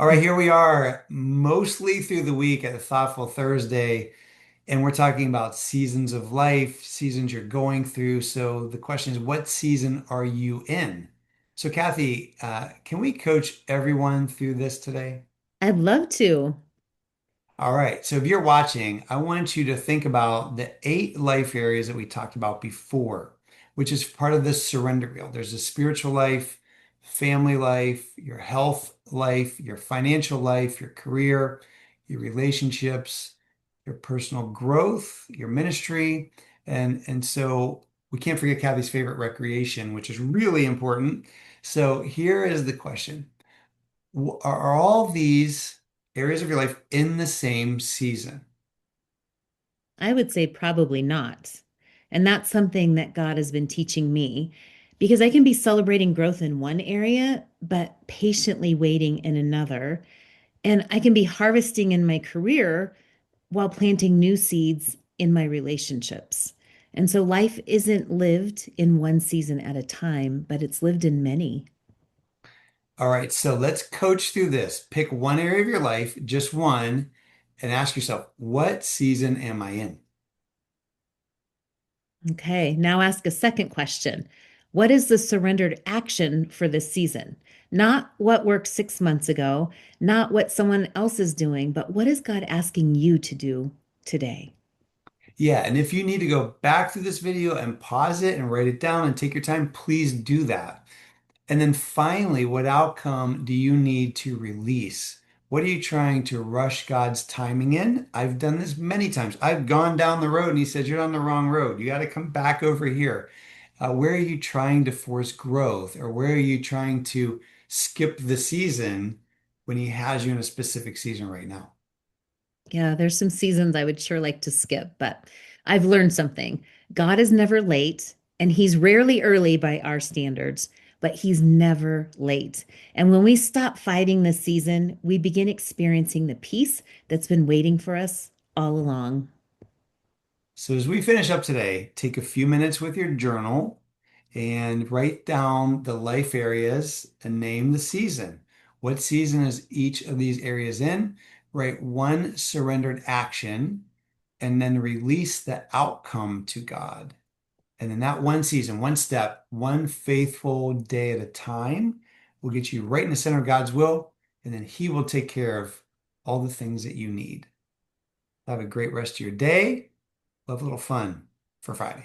All right, here we are, mostly through the week at a Thoughtful Thursday, and we're talking about seasons of life, seasons you're going through. So the question is, what season are you in? So, Kathy, can we coach everyone through this today? I'd love to. All right, so if you're watching, I want you to think about the 8 life areas that we talked about before, which is part of this surrender wheel. There's a spiritual life, family life, your health life, your financial life, your career, your relationships, your personal growth, your ministry, and so we can't forget Kathy's favorite recreation, which is really important. So here is the question. Are all these areas of your life in the same season? I would say probably not. And that's something that God has been teaching me because I can be celebrating growth in one area, but patiently waiting in another. And I can be harvesting in my career while planting new seeds in my relationships. And so life isn't lived in one season at a time, but it's lived in many. All right, so let's coach through this. Pick one area of your life, just one, and ask yourself, what season am I in? Okay, now ask a second question. What is the surrendered action for this season? Not what worked 6 months ago, not what someone else is doing, but what is God asking you to do today? Yeah, and if you need to go back through this video and pause it and write it down and take your time, please do that. And then finally, what outcome do you need to release? What are you trying to rush God's timing in? I've done this many times. I've gone down the road and he said, you're on the wrong road. You got to come back over here. Where are you trying to force growth, or where are you trying to skip the season when he has you in a specific season right now? Yeah, there's some seasons I would sure like to skip, but I've learned something. God is never late, and He's rarely early by our standards, but He's never late. And when we stop fighting this season, we begin experiencing the peace that's been waiting for us all along. So as we finish up today, take a few minutes with your journal and write down the life areas and name the season. What season is each of these areas in? Write one surrendered action and then release the outcome to God. And then that one season, one step, one faithful day at a time will get you right in the center of God's will, and then He will take care of all the things that you need. Have a great rest of your day. Love a little fun for Friday.